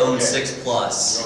iPhone 6 Plus.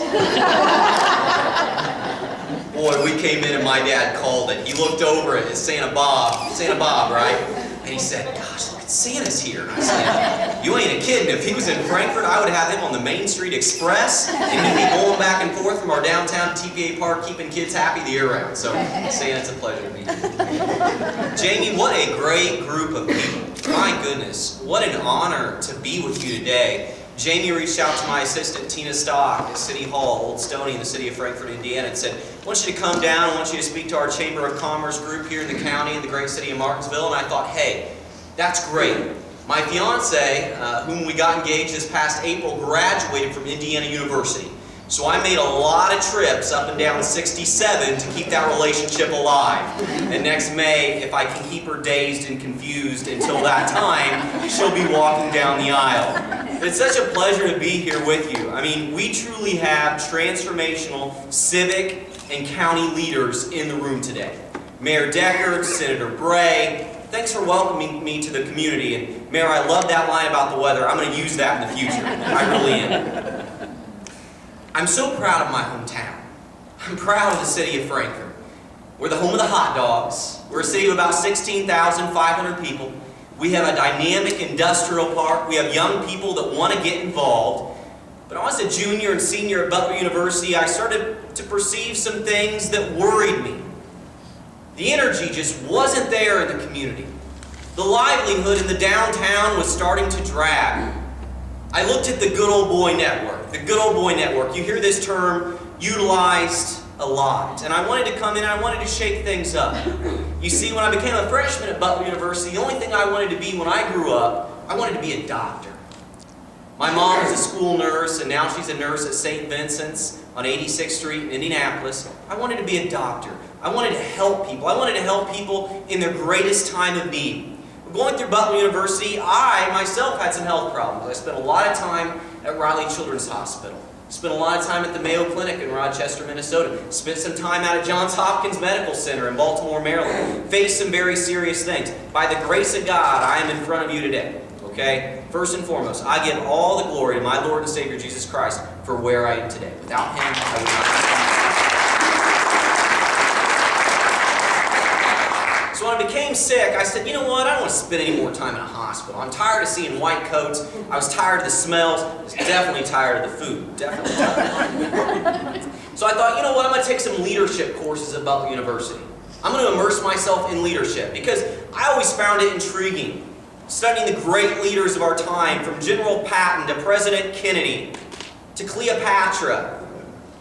Boy, we came in and my dad called it. He looked over at Santa Bob, right? And he said, gosh, look, Santa's here. And I said, you ain't kidding. If he was in Frankfort, I would have him on the Main Street Express, and he'd be going back and forth from our downtown TPA park, keeping kids happy the year round. So, Santa, it's a pleasure to meet you. Jamie, what a great group of people. My goodness, what an honor to be with you today. Jamie reached out to my assistant, Tina Stock, at City Hall, Old Stony in the city of Frankfort, Indiana, and said, I want you to come down, I want you to speak to our Chamber of Commerce group here in the county, in the great city of Martinsville. And I thought, hey, that's great. My fiance, whom we got engaged this past April, graduated from Indiana University. So I made a lot of trips up and down 67 to keep that relationship alive. And next May, if I can keep her dazed and confused until that time, she'll be walking down the aisle. It's such a pleasure to be here with you. I mean, we truly have transformational civic and county leaders in the room today. Mayor Decker, Senator Bray, thanks for welcoming me to the community. And Mayor, I love that line about the weather. I'm going to use that in the future. I really am. I'm so proud of my hometown. I'm proud of the city of Frankfort. We're the home of the hot dogs. We're a city of about 16,500 people. We have a dynamic industrial park. We have young people that want to get involved. But when I was a junior and senior at Butler University, I started to perceive some things that worried me. The energy just wasn't there in the community. The livelihood in the downtown was starting to drag. I looked at the good old boy network. The good old boy network. You hear this term utilized a lot. And I wanted to come in and I wanted to shake things up. You see, when I became a freshman at Butler University, the only thing I wanted to be when I grew up, I wanted to be a doctor. My mom was a school nurse, and now she's a nurse at St. Vincent's on 86th Street in Indianapolis. I wanted to be a doctor. I wanted to help people. I wanted to help people in their greatest time of need. Going through Butler University, I myself had some health problems. I spent a lot of time at Riley Children's Hospital. Spent a lot of time at the Mayo Clinic in Rochester, Minnesota. Spent some time out at Johns Hopkins Medical Center in Baltimore, Maryland. Faced some very serious things. By the grace of God, I am in front of you today. Okay? First and foremost, I give all the glory to my Lord and Savior Jesus Christ for where I am today. Without Him, I would not be. So when I became sick, I said, you know what? I don't want to spend any more time in a hospital. I'm tired of seeing white coats. I was tired of the smells. I was definitely tired of the food. Definitely tired. So I thought, you know what? I'm going to take some leadership courses at Butler University. I'm going to immerse myself in leadership because I always found it intriguing. Studying the great leaders of our time, from General Patton to President Kennedy, to Cleopatra,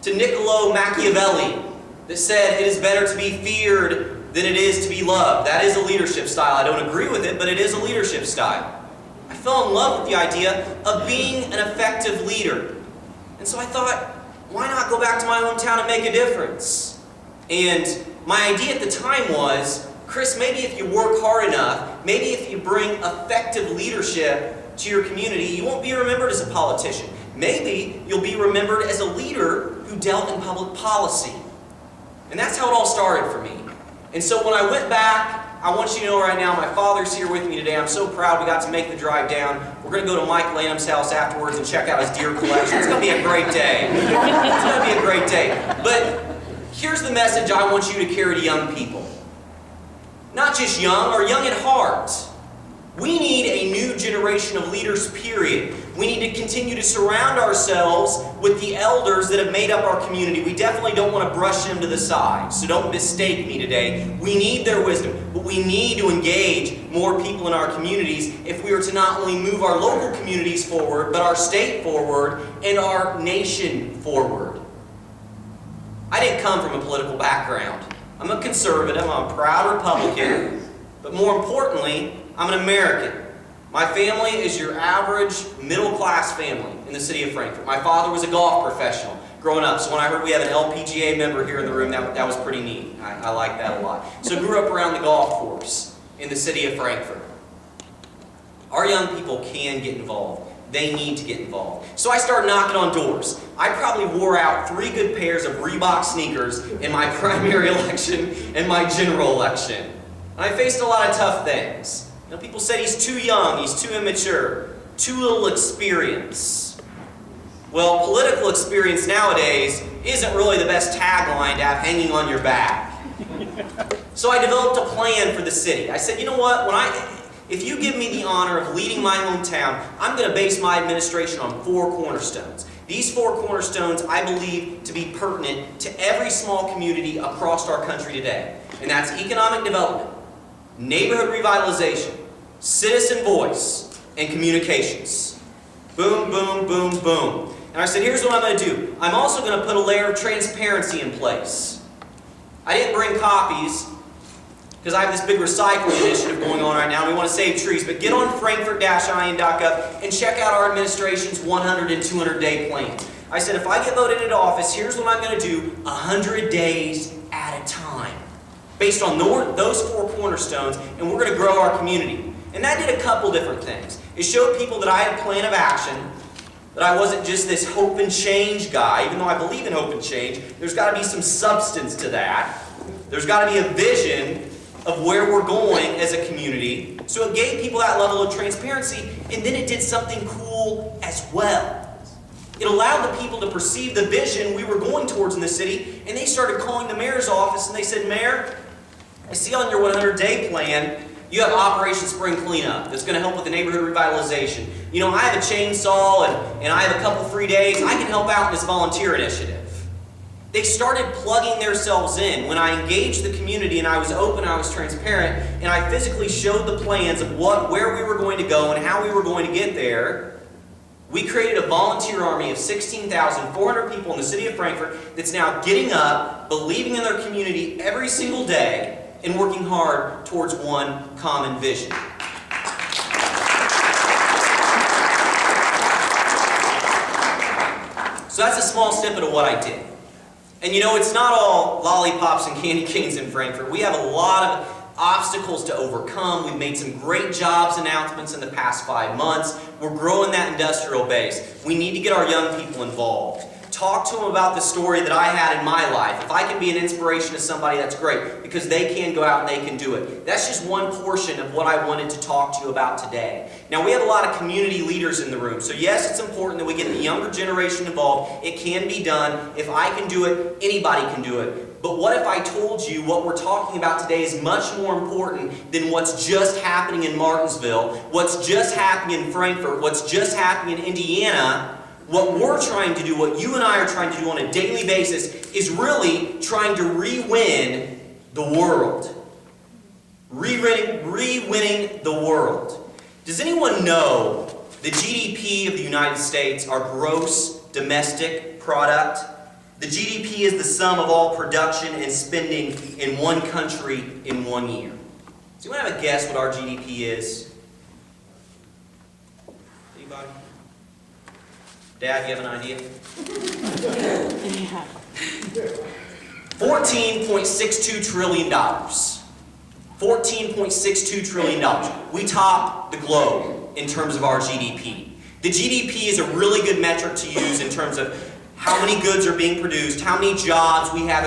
to Niccolo Machiavelli, that said it is better to be feared than it is to be loved. That is a leadership style. I don't agree with it, but it is a leadership style. I fell in love with the idea of being an effective leader. And so I thought, why not go back to my hometown and make a difference? And my idea at the time was, Chris, maybe if you work hard enough, maybe if you bring effective leadership to your community, you won't be remembered as a politician. Maybe you'll be remembered as a leader who dealt in public policy. And that's how it all started for me. And so when I went back, I want you to know right now, my father's here with me today. I'm so proud we got to make the drive down. We're going to go to Mike Lanham's house afterwards and check out his deer collection. It's going to be a great day. It's going to be a great day. But here's the message I want you to carry to young people. Not just young, or young at heart. We need a new generation of leaders, period. We need to continue to surround ourselves with the elders that have made up our community. We definitely don't want to brush them to the side, so don't mistake me today. We need their wisdom, but we need to engage more people in our communities if we are to not only move our local communities forward, but our state forward and our nation forward. I didn't come from a political background. I'm a conservative, I'm a proud Republican, but more importantly, I'm an American. My family is your average middle-class family in the city of Frankfort. My father was a golf professional growing up, so when I heard we have an LPGA member here in the room, that was pretty neat. I like that a lot. So I grew up around the golf course in the city of Frankfort. Our young people can get involved. They need to get involved. So I started knocking on doors. I probably wore out 3 good pairs of Reebok sneakers in my primary election and my general election. And I faced a lot of tough things. You know, people said he's too young, he's too immature, too little experience. Well, political experience nowadays isn't really the best tagline to have hanging on your back. So I developed a plan for the city. I said, you know what, if you give me the honor of leading my hometown, I'm going to base my administration on 4 cornerstones. These 4 cornerstones I believe to be pertinent to every small community across our country today. And that's economic development, neighborhood revitalization, citizen voice, and communications. Boom, boom, boom, boom. And I said, here's what I'm going to do. I'm also going to put a layer of transparency in place. I didn't bring copies because I have this big recycling initiative going on right now. And we want to save trees. But get on frankfort-in.gov and check out our administration's 100 and 200-day plan. I said, if I get voted into office, here's what I'm going to do 100 days at a time. Based on those 4 cornerstones, and we're going to grow our community. And that did a couple different things. It showed people that I had a plan of action, that I wasn't just this hope and change guy, even though I believe in hope and change. There's got to be some substance to that. There's got to be a vision of where we're going as a community. So it gave people that level of transparency, and then it did something cool as well. It allowed the people to perceive the vision we were going towards in the city, and they started calling the mayor's office, and they said, Mayor, I see on your 100-day plan, you have Operation Spring Cleanup that's going to help with the neighborhood revitalization. You know, I have a chainsaw and I have a couple free days. I can help out in this volunteer initiative. They started plugging themselves in. When I engaged the community and I was open, I was transparent, and I physically showed the plans of where we were going to go and how we were going to get there, we created a volunteer army of 16,400 people in the city of Frankfort that's now getting up, believing in their community every single day, and working hard towards one common vision. So that's a small snippet of what I did. And you know, it's not all lollipops and candy canes in Frankfort. We have a lot of obstacles to overcome. We've made some great jobs announcements in the past 5 months. We're growing that industrial base. We need to get our young people involved. Talk to them about the story that I had in my life. If I can be an inspiration to somebody, that's great, because they can go out and they can do it. That's just one portion of what I wanted to talk to you about today. Now, we have a lot of community leaders in the room, so yes, it's important that we get the younger generation involved. It can be done. If I can do it, anybody can do it. But what if I told you what we're talking about today is much more important than what's just happening in Martinsville, what's just happening in Frankfort, what's just happening in Indiana. What we're trying to do, what you and I are trying to do on a daily basis, is really trying to re-win the world. Re-winning the world. Does anyone know the GDP of the United States, our gross domestic product? The GDP is the sum of all production and spending in one country in 1 year. Does anyone have a guess what our GDP is? Anybody? Dad, you have an idea? $14.62 trillion. $14.62 trillion. We top the globe in terms of our GDP. The GDP is a really good metric to use in terms of how many goods are being produced, how many jobs we have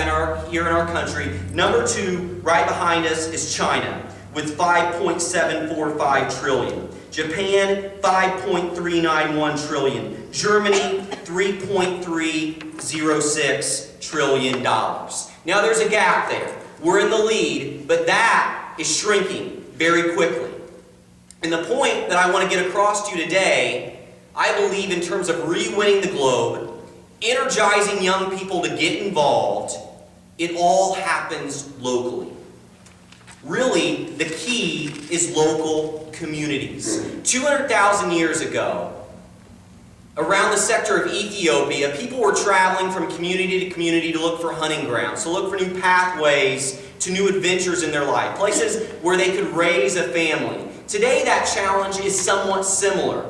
here in our country. Number 2, right behind us, is China with $5.745 trillion. Japan, $5.391 trillion. Germany, $3.306 trillion. Now there's a gap there. We're in the lead, but that is shrinking very quickly. And the point that I want to get across to you today, I believe in terms of re-winning the globe, energizing young people to get involved, it all happens locally. Really, the key is local communities. 200,000 years ago, around the sector of Ethiopia, people were traveling from community to community to look for hunting grounds, to look for new pathways, to new adventures in their life, places where they could raise a family. Today, that challenge is somewhat similar.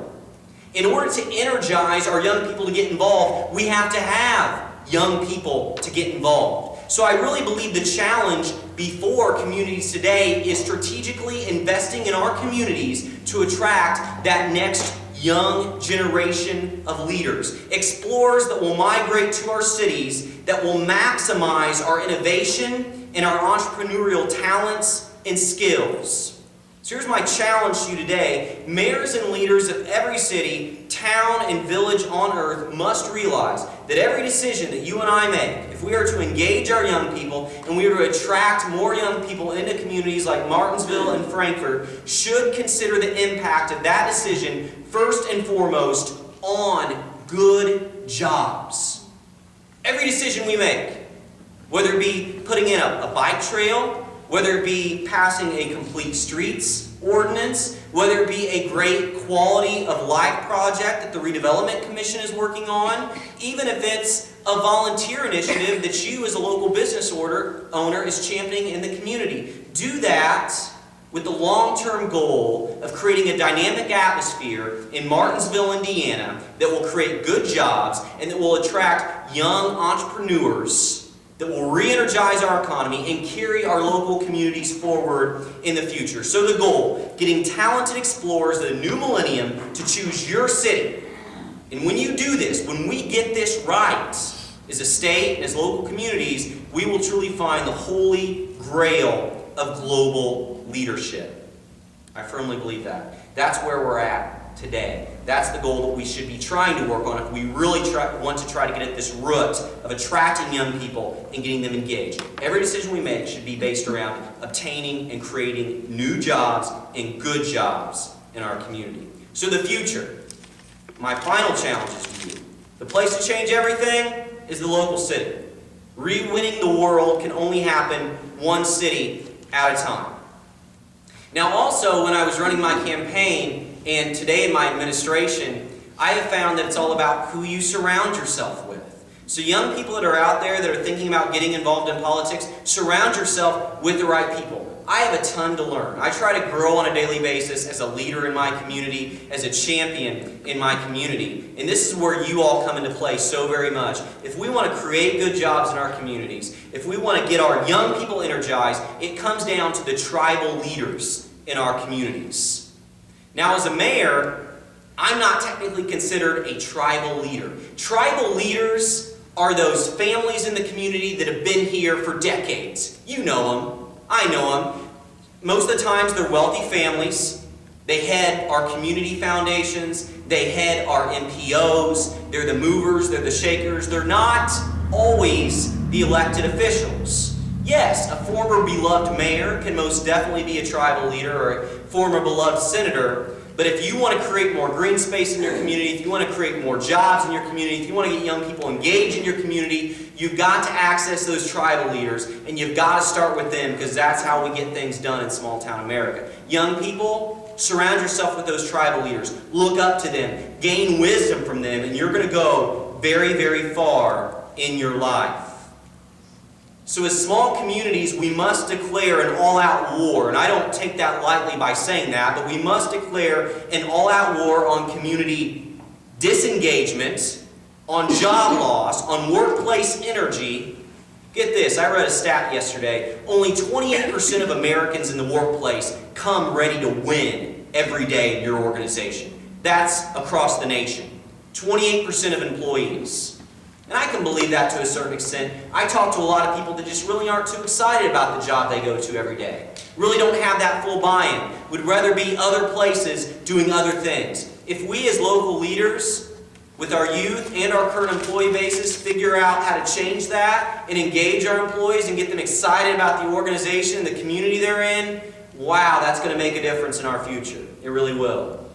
In order to energize our young people to get involved, we have to have young people to get involved. So I really believe the challenge before communities today is strategically investing in our communities to attract that next young generation of leaders. Explorers that will migrate to our cities, that will maximize our innovation and our entrepreneurial talents and skills. So here's my challenge to you today. Mayors and leaders of every city, town, and village on earth must realize that every decision that you and I make, if we are to engage our young people and we are to attract more young people into communities like Martinsville and Frankfort, should consider the impact of that decision first and foremost on good jobs. Every decision we make, whether it be putting in a bike trail, whether it be passing a complete streets ordinance, whether it be a great quality of life project that the Redevelopment Commission is working on, even if it's a volunteer initiative that you as a local business owner is championing in the community. Do that with the long-term goal of creating a dynamic atmosphere in Martinsville, Indiana that will create good jobs and that will attract young entrepreneurs that will re-energize our economy and carry our local communities forward in the future. So the goal, getting talented explorers of the new millennium to choose your city. And when you do this, when we get this right, as a state and as local communities, we will truly find the holy grail of global leadership. I firmly believe that. That's where we're at today. That's the goal that we should be trying to work on if we really want to try to get at this root of attracting young people and getting them engaged. Every decision we make should be based around obtaining and creating new jobs and good jobs in our community. So the future, my final challenge is to you. The place to change everything is the local city. Re-winning the world can only happen one city at a time. Now also, when I was running my campaign, and today in my administration, I have found that it's all about who you surround yourself with. So young people that are out there that are thinking about getting involved in politics, surround yourself with the right people. I have a ton to learn. I try to grow on a daily basis as a leader in my community, as a champion in my community. And this is where you all come into play so very much. If we want to create good jobs in our communities, if we want to get our young people energized, it comes down to the tribal leaders in our communities. Now, as a mayor, I'm not technically considered a tribal leader. Tribal leaders are those families in the community that have been here for decades. You know them. I know them. Most of the times, they're wealthy families. They head our community foundations. They head our NPOs. They're the movers. They're the shakers. They're not always the elected officials. Yes, a former beloved mayor can most definitely be a tribal leader or a former beloved senator, but if you want to create more green space in your community, if you want to create more jobs in your community, if you want to get young people engaged in your community, you've got to access those tribal leaders, and you've got to start with them because that's how we get things done in small town America. Young people, surround yourself with those tribal leaders. Look up to them. Gain wisdom from them, and you're going to go very, very far in your life. So as small communities, we must declare an all-out war. And I don't take that lightly by saying that, but we must declare an all-out war on community disengagement, on job loss, on workplace energy. Get this, I read a stat yesterday. Only 28% of Americans in the workplace come ready to win every day in your organization. That's across the nation. 28% of employees. And I can believe that to a certain extent. I talk to a lot of people that just really aren't too excited about the job they go to every day. Really don't have that full buy-in. Would rather be other places doing other things. If we as local leaders, with our youth and our current employee bases, figure out how to change that and engage our employees and get them excited about the organization, the community they're in, wow, that's going to make a difference in our future. It really will.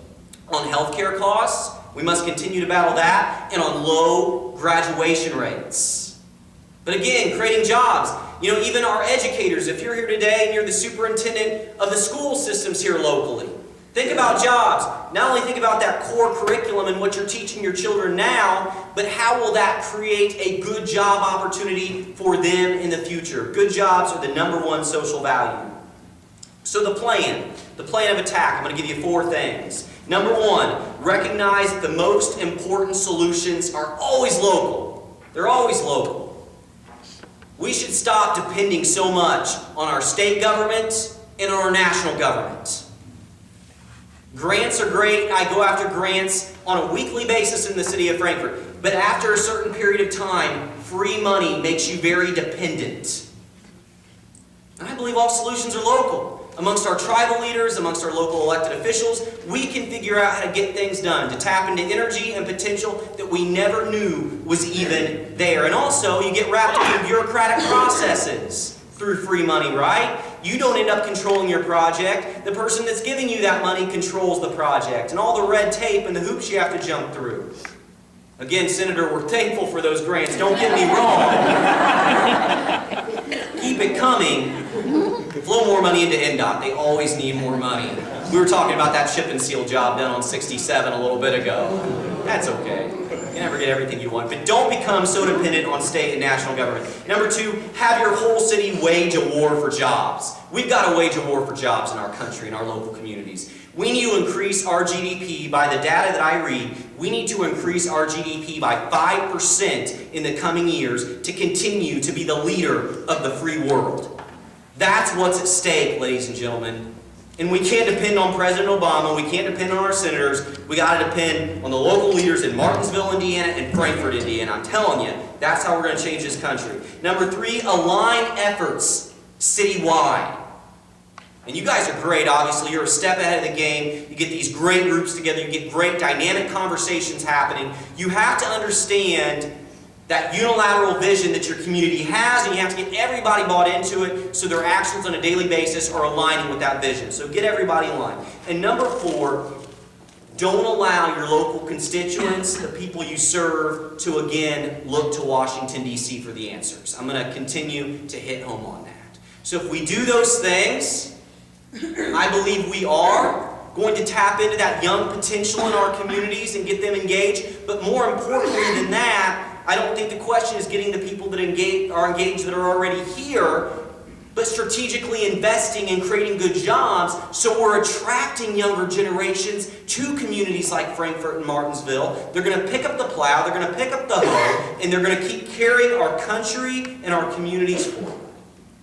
On healthcare costs, we must continue to battle that, and on low graduation rates. But again, creating jobs. You know, even our educators, if you're here today and you're the superintendent of the school systems here locally, think about jobs. Not only think about that core curriculum and what you're teaching your children now, but how will that create a good job opportunity for them in the future? Good jobs are the #1 social value. So the plan of attack, I'm going to give you 4 things. Number 1, recognize that the most important solutions are always local. They're always local. We should stop depending so much on our state government and on our national government. Grants are great. I go after grants on a weekly basis in the city of Frankfort. But after a certain period of time, free money makes you very dependent. And I believe all solutions are local. amongst our tribal leaders, amongst our local elected officials, we can figure out how to get things done, to tap into energy and potential that we never knew was even there. And also, you get wrapped up in bureaucratic processes through free money, right? You don't end up controlling your project. The person that's giving you that money controls the project and all the red tape and the hoops you have to jump through. Again, Senator, we're thankful for those grants. Don't get me wrong. Keep it coming. Flow more money into NDOT. They always need more money. We were talking about that chip and seal job done on 67 a little bit ago. That's okay. You never get everything you want. But don't become so dependent on state and national government. Number two, have your whole city wage a war for jobs. We've got to wage a war for jobs in our country, in our local communities. We need to increase our GDP. By the data that I read, we need to increase our GDP by 5% in the coming years to continue to be the leader of the free world. That's what's at stake, ladies and gentlemen. And we can't depend on President Obama. We can't depend on our senators. We got to depend on the local leaders in Martinsville, Indiana, and Frankfort, Indiana. I'm telling you, that's how we're going to change this country. Number three, align efforts citywide. And you guys are great, obviously. You're a step ahead of the game. You get these great groups together. You get great dynamic conversations happening. You have to understand that unilateral vision that your community has, and you have to get everybody bought into it so their actions on a daily basis are aligning with that vision. So get everybody in line. And number four, don't allow your local constituents, the people you serve, to again look to Washington, D.C. for the answers. I'm going to continue to hit home on that. So if we do those things, I believe we are going to tap into that young potential in our communities and get them engaged. But more importantly than that, I don't think the question is getting the people that are engaged that are already here, but strategically investing and creating good jobs so we're attracting younger generations to communities like Frankfort and Martinsville. They're going to pick up the plow, they're going to pick up the hoe, and they're going to keep carrying our country and our communities forward.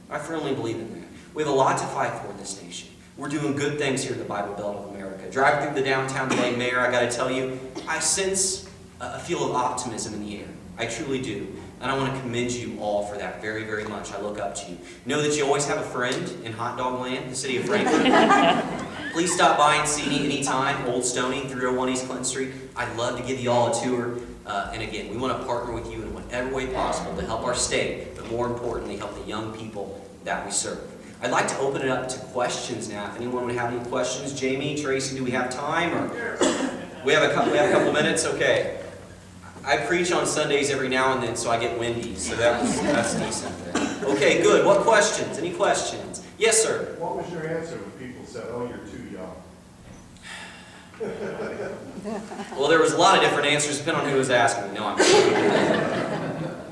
I firmly believe in that. We have a lot to fight for in this nation. We're doing good things here in the Bible Belt of America. Driving through the downtown today, Mayor, I got to tell you, I sense a feel of optimism in the air. I truly do. And I want to commend you all for that very, very much. I look up to you. Know that you always have a friend in Hot Dog Land, the city of Frankfort. Please stop by and see me anytime. Old Stony, 301 East Clinton Street. I'd love to give you all a tour. And again, we want to partner with you in whatever way possible to help our state, but more importantly, help the young people that we serve. I'd like to open it up to questions now. If anyone would have any questions, Jamie, Tracy, do we have time? Or we have a couple minutes? Okay. I preach on Sundays every now and then, so I get windy. So that's decent then. Okay, good. What questions? Any questions? Yes, sir. What was your answer when people said, "Oh, you're too young"? Well, there was a lot of different answers depending on who was asking me. No, I'm kidding.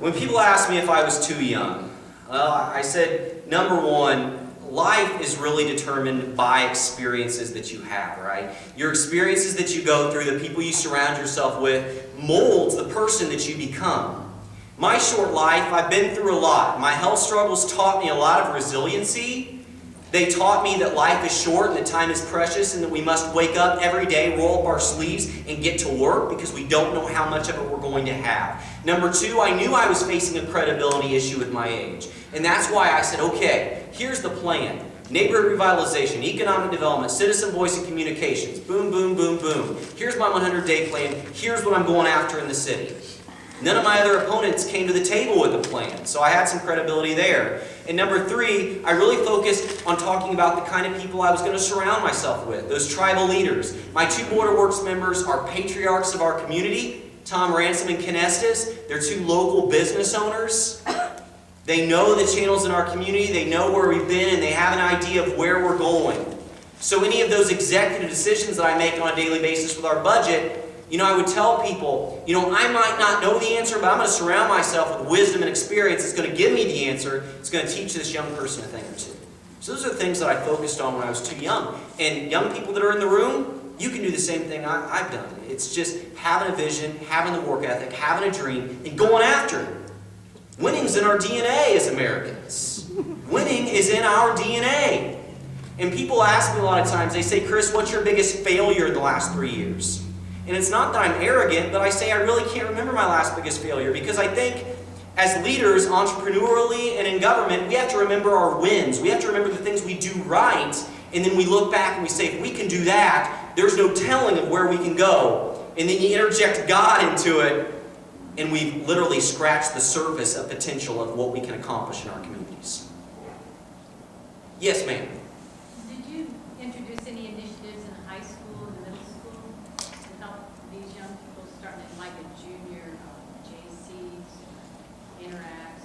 When people asked me if I was too young, well, I said, number one, life is really determined by experiences that you have, right? Your experiences that you go through, the people you surround yourself with, molds the person that you become. My short life, I've been through a lot. My health struggles taught me a lot of resiliency. They taught me that life is short and that time is precious and that we must wake up every day, roll up our sleeves, and get to work because we don't know how much of it we're going to have. Number two, I knew I was facing a credibility issue with my age. And that's why I said, okay, here's the plan. Neighborhood revitalization, economic development, citizen voice and communications. Boom, boom, boom, boom. Here's my 100-day plan. Here's what I'm going after in the city. None of my other opponents came to the table with a plan, so I had some credibility there. And number three, I really focused on talking about the kind of people I was going to surround myself with, those tribal leaders. My two Border Works members are patriarchs of our community, Tom Ransom and Ken Estes. They're two local business owners. They know the channels in our community, they know where we've been, and they have an idea of where we're going. So any of those executive decisions that I make on a daily basis with our budget, I would tell people, I might not know the answer, but I'm going to surround myself with wisdom and experience that's going to give me the answer. It's going to teach this young person a thing or two. So those are the things that I focused on when I was too young. And young people that are in the room, you can do the same thing I've done. It's just having a vision, having the work ethic, having a dream, and going after it. Winning's in our DNA as Americans. Winning is in our DNA. And people ask me a lot of times, they say, Chris, what's your biggest failure in the last 3 years? And it's not that I'm arrogant, but I say I really can't remember my last biggest failure because I think as leaders, entrepreneurially and in government, we have to remember our wins. We have to remember the things we do right And then we look back and we say, if we can do that, there's no telling of where we can go. And then you interject God into it, and we've literally scratched the surface of potential of what we can accomplish in our communities. Yes, ma'am. Did you introduce any initiatives in high school and the middle school to help these young people starting at like a junior, JCs, Interact?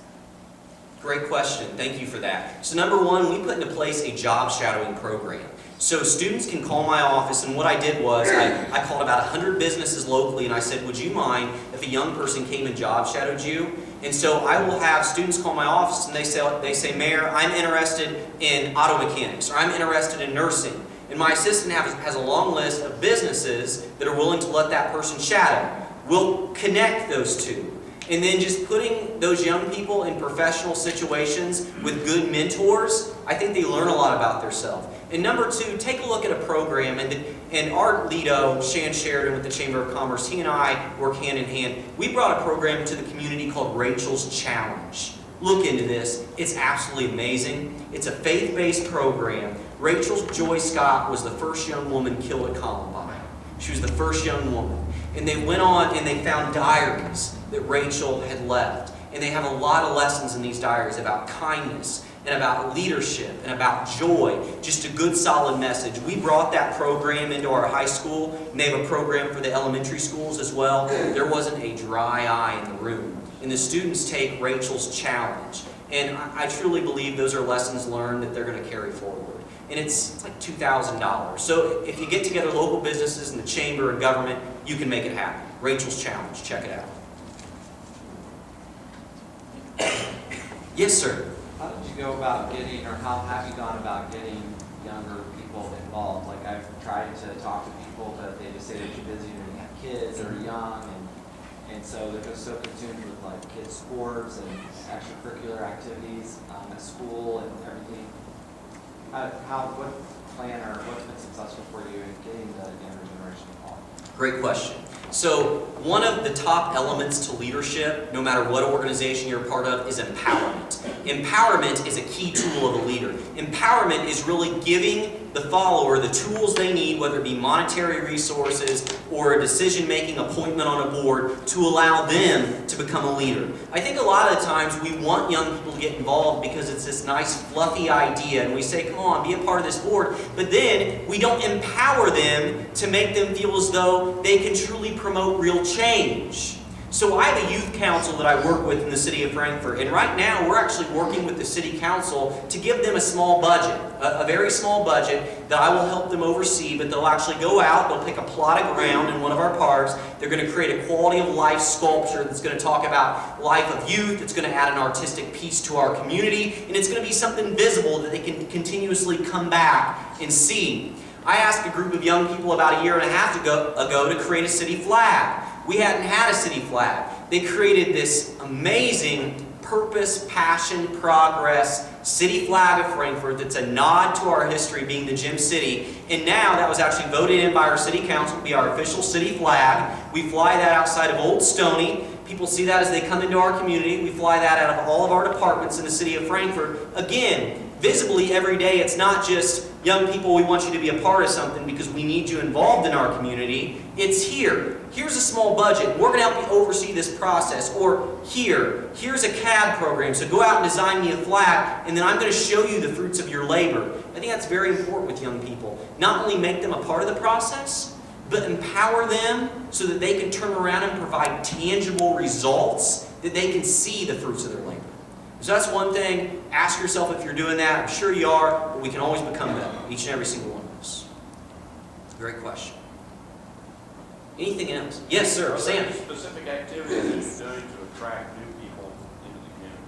Great question. Thank you for that. So number one, we put into place a job shadowing program. So students can call my office, and what I did was I called about 100 businesses locally, and I said, would you mind if a young person came and job shadowed you? And so I will have students call my office, and they say, Mayor, I'm interested in auto mechanics, or I'm interested in nursing. And my assistant has a long list of businesses that are willing to let that person shadow. We'll connect those two. And then just putting those young people in professional situations with good mentors, I think they learn a lot about themselves. And number two, take a look at a program, and our Lido, Shan Sheridan with the Chamber of Commerce, he and I work hand in hand. We brought a program to the community called Rachel's Challenge. Look into this. It's absolutely amazing. It's a faith-based program. Rachel's Joy Scott was the first young woman killed at Columbine. She was the first young woman. And they went on and they found diaries that Rachel had left. And they have a lot of lessons in these diaries about kindness and about leadership and about joy. Just a good solid message. We brought that program into our high school, and they have a program for the elementary schools as well. There wasn't a dry eye in the room. And the students take Rachel's Challenge. And I truly believe those are lessons learned that they're going to carry forward. And it's like $2,000. So if you get together local businesses and the chamber and government, you can make it happen. Rachel's Challenge. Check it out. Yes, sir. How did you go about getting, or how have you gone about getting younger people involved? Like, I've tried to talk to people, but they just say they're too busy and they have kids that are young, and so they're just so consumed with like kids' sports and extracurricular activities at school and everything. What plan or what's been successful for you in getting the younger generation involved? Great question. So one of the top elements to leadership, no matter what organization you're a part of, is empowerment. Empowerment is a key tool of a leader. Empowerment is really giving the follower the tools they need, whether it be monetary resources or a decision-making appointment on a board, to allow them to become a leader. I think a lot of the times we want young people to get involved because it's this nice fluffy idea, and we say, come on, be a part of this board, but then we don't empower them to make them feel as though they can truly promote real change. So I have a youth council that I work with in the city of Frankfort, and right now we're actually working with the city council to give them a small budget, a very small budget that I will help them oversee, but they'll actually go out, they'll pick a plot of ground in one of our parks, they're going to create a quality of life sculpture that's going to talk about life of youth, it's going to add an artistic piece to our community, and it's going to be something visible that they can continuously come back and see. I asked a group of young people about a year and a half ago to create a city flag. We hadn't had a city flag. They created this amazing purpose, passion, progress city flag of Frankfort that's a nod to our history being the Gem City. And now that was actually voted in by our city council to be our official city flag. We fly that outside of Old Stony. People see that as they come into our community. We fly that out of all of our departments in the city of Frankfort. Again, visibly every day, it's not just young people, we want you to be a part of something because we need you involved in our community. It's here. Here's a small budget. We're going to help you oversee this process. Or here's a CAD program. So go out and design me a flag, and then I'm going to show you the fruits of your labor. I think that's very important with young people. Not only make them a part of the process, but empower them so that they can turn around and provide tangible results that they can see the fruits of their labor. So that's one thing. Ask yourself if you're doing that. I'm sure you are, but we can always become better, each and every single one of us. Great question. Anything else? Yes, sir. Are Sam. there specific activities that you're doing to attract new people into the community?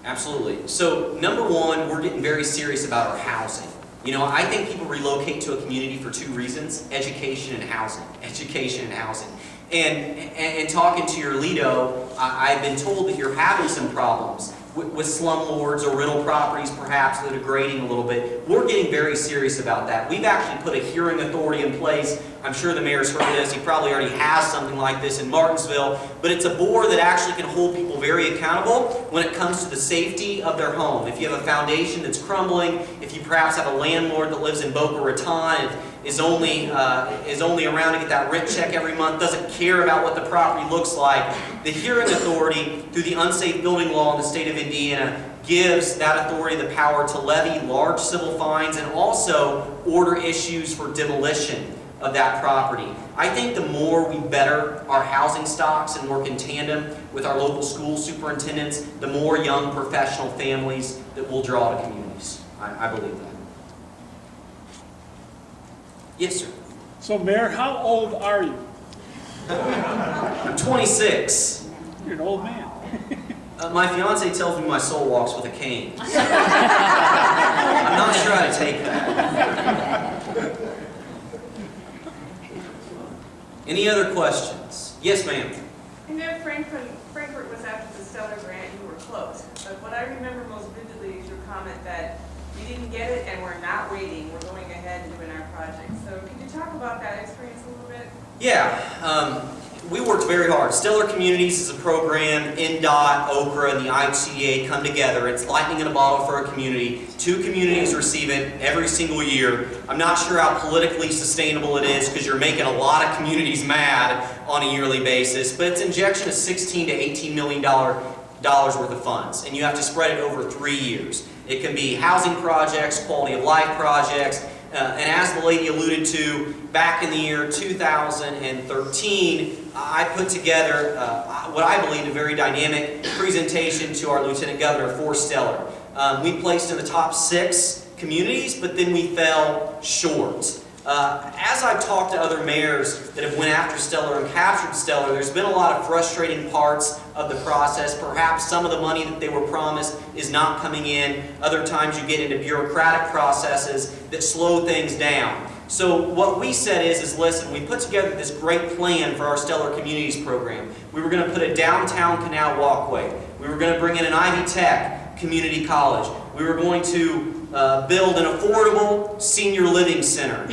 Absolutely. So number one, we're getting very serious about our housing. You know, I think people relocate to a community for two reasons: education and housing. Education and housing. And talking to your Lido, I've been told that you're having some problems with slumlords or rental properties perhaps that are degrading a little bit. We're getting very serious about that. We've actually put a hearing authority in place. I'm sure the mayor's heard of this. He probably already has something like this in Martinsville. But it's a board that actually can hold people very accountable when it comes to the safety of their home. If you have a foundation that's crumbling, if you perhaps have a landlord that lives in Boca Raton and is only around to get that rent check every month, doesn't care about what the property looks like, the hearing authority through the unsafe building law in the state of Indiana gives that authority the power to levy large civil fines and also order issues for demolition of that property. I think the more we better our housing stocks and work in tandem with our local school superintendents, the more young professional families that will draw to communities. I believe that. Yes, sir. So, Mayor, how old are you? I'm 26. You're an old man. My fiance tells me my soul walks with a cane. So I'm not sure how to take that. Any other questions? Yes, ma'am. I know Frankfort was after the Stellar grant, you were close. But what I remember most vividly is your comment that we didn't get it and we're not waiting. We're going ahead and doing our project. So can you talk about that experience a little bit? Yeah, we worked very hard. Stellar Communities is a program, NDOT, OCRA, and the IHCA come together. It's lightning in a bottle for a community. 2 communities receive it every single year. I'm not sure how politically sustainable it is because you're making a lot of communities mad on a yearly basis, but it's an injection of $16 to $18 million worth of funds, and you have to spread it over 3 years. It can be housing projects, quality of life projects, and as the lady alluded to, back in the year 2013, I put together what I believe a very dynamic presentation to our Lieutenant Governor for Stellar. We placed in the top 6 communities, but then we fell short. As I've talked to other mayors that have went after Stellar and captured Stellar, there's been a lot of frustrating parts of the process. Perhaps some of the money that they were promised is not coming in. Other times you get into bureaucratic processes that slow things down. So what we said is listen, we put together this great plan for our Stellar Communities program. We were going to put a downtown canal walkway. We were going to bring in an Ivy Tech community college. We were going to build an affordable senior living center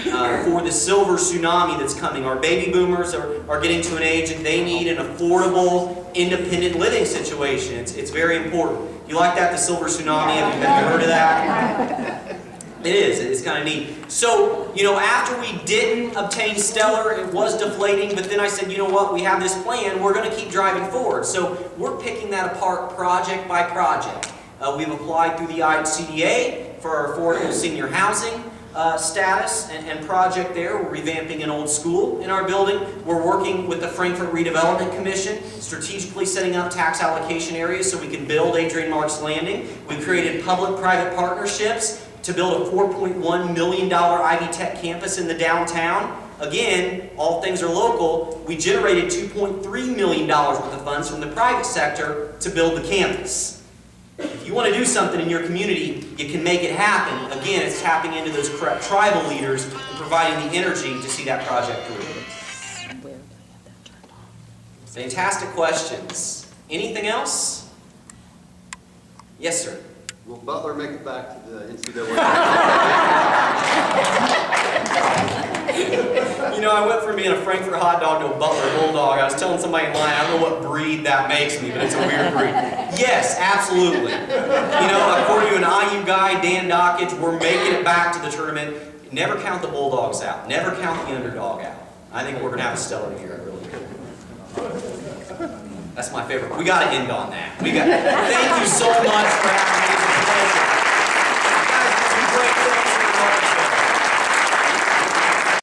for the silver tsunami that's coming. Our baby boomers are getting to an age that they need an affordable, independent living situation. It's very important. You like that, the silver tsunami? Have you heard of that? It is. It's kind of neat. So, after we didn't obtain Stellar, it was deflating, but then I said, you know what, we have this plan, we're going to keep driving forward. So we're picking that apart project by project. We've applied through the IHCA for our affordable senior housing status and project there. We're revamping an old school in our building. We're working with the Frankfort Redevelopment Commission, strategically setting up tax allocation areas so we can build Adrian Marks Landing. We created public-private partnerships to build a $4.1 million Ivy Tech campus in the downtown. Again, all things are local. We generated $2.3 million worth of funds from the private sector to build the campus. If you want to do something in your community, you can make it happen. Again, it's tapping into those tribal leaders and providing the energy to see that project through. Fantastic questions. Anything else? Yes, sir. Will Butler make it back to the NCAA? I went from being a Frankfort hot dog to a Butler bulldog. I was telling somebody in line, I don't know what breed that makes me, but it's a weird breed. Yes, absolutely. According to an IU guy, Dan Dockage, we're making it back to the tournament. Never count the Bulldogs out. Never count the underdog out. I think we're going to have a stellar year. I really do. That's my favorite. We got to end on that. Thank you so much for having me.